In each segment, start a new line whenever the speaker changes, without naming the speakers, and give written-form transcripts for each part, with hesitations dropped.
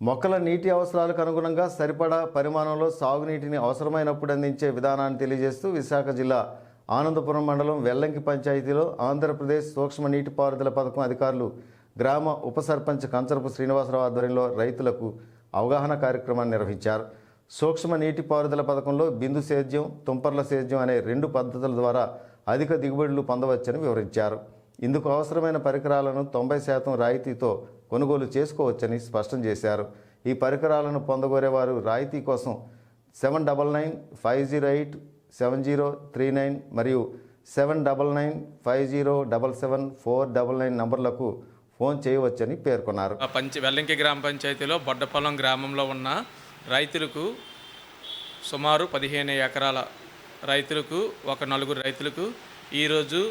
మొక్కల నీటి అవసరాలకు అనుగుణంగా సరిపడా పరిమాణంలో సాగునీటిని అవసరమైనప్పుడు అందించే విధానాన్ని తెలియజేస్తూ విశాఖ జిల్లా ఆనందపురం మండలం వెల్లంకి పంచాయతీలో ఆంధ్రప్రదేశ్ సూక్ష్మ నీటిపారుదల పథకం అధికారులు గ్రామ ఉప సర్పంచ్ కంచరపు శ్రీనివాసరావు ఆధ్వర్యంలో రైతులకు అవగాహన కార్యక్రమాన్ని నిర్వహించారు. సూక్ష్మ నీటిపారుదల పథకంలో బిందు సేద్యం, తుంపర్ల సేద్యం అనే 2 పద్ధతుల ద్వారా అధిక దిగుబడులు పొందవచ్చని వివరించారు. ఇందుకు అవసరమైన పరికరాలను 90% రాయితీతో కొనుగోలు చేసుకోవచ్చని స్పష్టం చేశారు. ఈ పరికరాలను పొందగోరేవారు రాయితీ కోసం 7995087039 మరియు 7995077499 నంబర్లకు ఫోన్ చేయవచ్చని పేర్కొన్నారు.
వెల్లంకి గ్రామ పంచాయతీలో బొడ్డపొలం గ్రామంలో ఉన్న రైతులకు సుమారు 15 ఎకరాల రైతులకు ఒక 4 రైతులకు ఈరోజు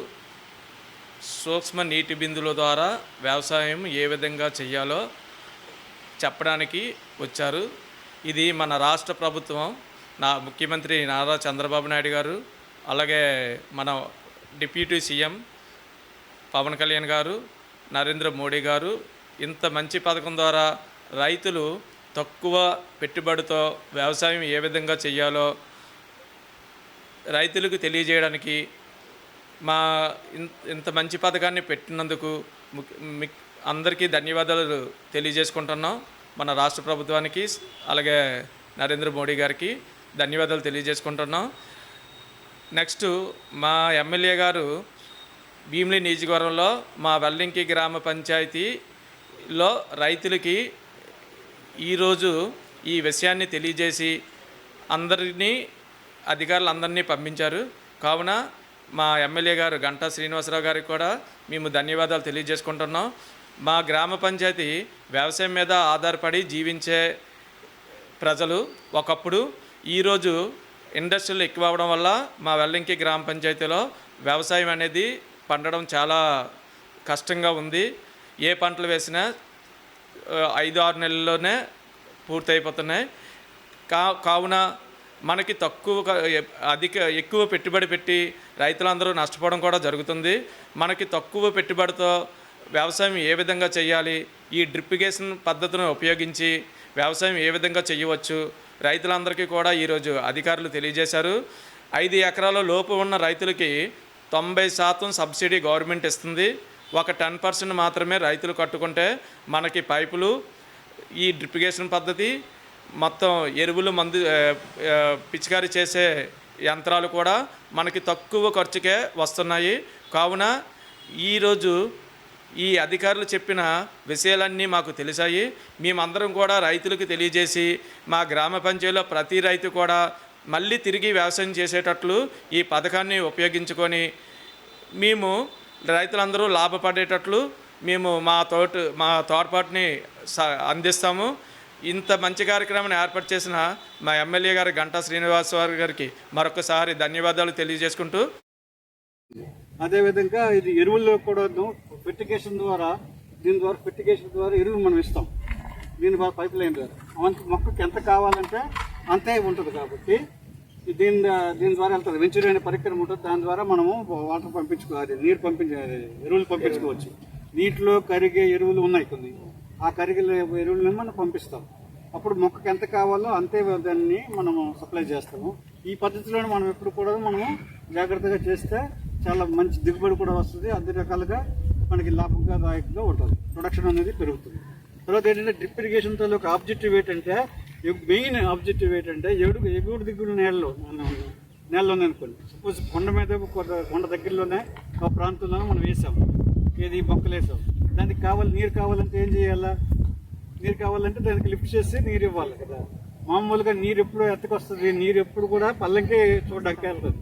సూక్ష్మ నీటి బిందువుల ద్వారా వ్యవసాయం ఏ విధంగా చేయాలో చెప్పడానికి వచ్చారు. ఇది మన రాష్ట్ర ప్రభుత్వం, ముఖ్యమంత్రి నారా చంద్రబాబు నాయుడు గారు, అలాగే మన డిప్యూటీ సీఎం పవన్ కళ్యాణ్ గారు, నరేంద్ర మోడీ గారు ఇంత మంచి పథకం ద్వారా రైతులు తక్కువ పెట్టుబడితో వ్యవసాయం ఏ విధంగా చేయాలో రైతులకు తెలియజేయడానికి ఇంత మంచి పథకాన్ని పెట్టినందుకు అందరికీ ధన్యవాదాలు తెలియజేసుకుంటున్నాం. మన రాష్ట్ర ప్రభుత్వానికి అలాగే నరేంద్ర మోడీ గారికి ధన్యవాదాలు తెలియజేసుకుంటున్నాం. నెక్స్ట్ మా ఎమ్మెల్యే గారు భీమిలి నియోజకవర్గంలో మా వెల్లంకి గ్రామ పంచాయతీలో రైతులకి ఈరోజు ఈ విషయాన్ని తెలియజేసి అధికారులందరినీ పంపించారు. కావున మా ఎమ్మెల్యే గారు గంటా శ్రీనివాసరావు గారికి కూడా మేము ధన్యవాదాలు తెలియజేసుకుంటున్నాం. మా గ్రామ పంచాయతీ వ్యవసాయం మీద ఆధారపడి జీవించే ప్రజలు ఒకప్పుడు ఈరోజు ఇండస్ట్రీలు ఎక్కువ అవ్వడం వల్ల మా వెల్లంకి గ్రామ పంచాయతీలో వ్యవసాయం అనేది పండడం చాలా కష్టంగా ఉంది. ఏ పంటలు వేసినా 5-6 నెలల్లోనే పూర్తయిపోతున్నాయి. కావున మనకి ఎక్కువ పెట్టుబడి పెట్టి రైతులందరూ నష్టపోవడం కూడా జరుగుతుంది. మనకి తక్కువ పెట్టుబడితో వ్యవసాయం ఏ విధంగా చేయాలి, ఈ డ్రిప్ ఇరిగేషన్ పద్ధతిని ఉపయోగించి వ్యవసాయం ఏ విధంగా చేయవచ్చు రైతులందరికీ కూడా ఈరోజు అధికారులు తెలియజేశారు. 5 ఎకరాల లోపు ఉన్న రైతులకి 90% సబ్సిడీ గవర్నమెంట్ ఇస్తుంది. ఒక 10% మాత్రమే రైతులు కట్టుకుంటే మనకి పైపులు, ఈ డ్రిప్ ఇరిగేషన్ పద్ధతి, మొత్తం ఎరువులు, మందు పిచికారీ చేసే యంత్రాలు కూడా మనకి తక్కువ ఖర్చుకే వస్తున్నాయి. కావున ఈరోజు ఈ అధికారులు చెప్పిన విషయాలన్నీ మాకు తెలిసాయి. మేమందరం కూడా రైతులకు తెలియజేసి మా గ్రామ పంచాయతీలో ప్రతి రైతు కూడా మళ్ళీ తిరిగి వ్యవసాయం చేసేటట్లు ఈ పథకాన్ని ఉపయోగించుకొని మేము రైతులందరూ లాభపడేటట్లు మేము మా తోడ్పాటుని అందిస్తాము. ఇంత మంచి కార్యక్రమాన్ని ఏర్పాటు చేసిన మా ఎమ్మెల్యే గారు గంటా శ్రీనివాసరావు గారికి మరొకసారి ధన్యవాదాలు తెలియజేసుకుంటూ,
అదేవిధంగా ఇది ఎరువుల్లో కూడా ఫెర్టిగేషన్ ద్వారా ఎరువులు మనం ఇస్తాం. దీని పైప్ లైన్ ద్వారా మొక్కకి ఎంత కావాలంటే అంతే ఉంటుంది. కాబట్టి దీని ద్వారా వెళ్తుంది. వెంచూరి అనే పరికరం ఉంటుంది. దాని ద్వారా మనము వాటర్ పంపించుకోవాలి, ఎరువులు పంపించుకోవచ్చు. నీటిలో కరిగే ఎరువులు ఉన్నాయి కొన్ని, ఆ కరిగే ఎరువులను మనం పంపిస్తాం. అప్పుడు మొక్కకి ఎంత కావాలో అంతే దాన్ని మనము సప్లై చేస్తాము. ఈ పద్ధతిలోనే మనం ఎప్పుడు కూడా మనము జాగ్రత్తగా చేస్తే చాలా మంచి దిగుబడి కూడా వస్తుంది. అన్ని రకాలుగా మనకి లాభదాయకంగా ఉంటుంది. ప్రొడక్షన్ అనేది పెరుగుతుంది. తర్వాత ఏంటంటే డ్రిప్ ఇరిగేషన్ తాలూకు ఆబ్జెక్టివ్ ఏంటంటే, మెయిన్ ఆబ్జెక్టివ్ ఏంటంటే ఎగుడు దిగుడు నేలలో అనుకోండి. సపోజ్ కొండ దగ్గరలోనే ఒక ప్రాంతంలో మనం వేసాం, మొక్కలు వేసాం. దానికి నీరు కావాలంటే ఏం చేయాలా? నీరు కావాలంటే దానికి లిఫ్ట్ చేసి నీరు ఇవ్వాలి కదా. మామూలుగా నీరు ఎప్పుడు ఎత్తకొస్తుంది, నీరు ఎప్పుడు కూడా పల్లంకి చూడడానికి వెళ్తుంది,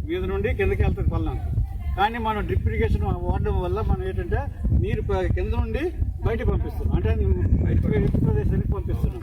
మీద నుండి కిందకి వెళ్తుంది పల్లంకి. కానీ మనం డ్రిప్ ఇరిగేషన్ వాడడం వల్ల మనం ఏంటంటే నీరు కింద నుండి బయటకు పంపిస్తున్నాం, అంటే ప్రదేశానికి పంపిస్తున్నాం.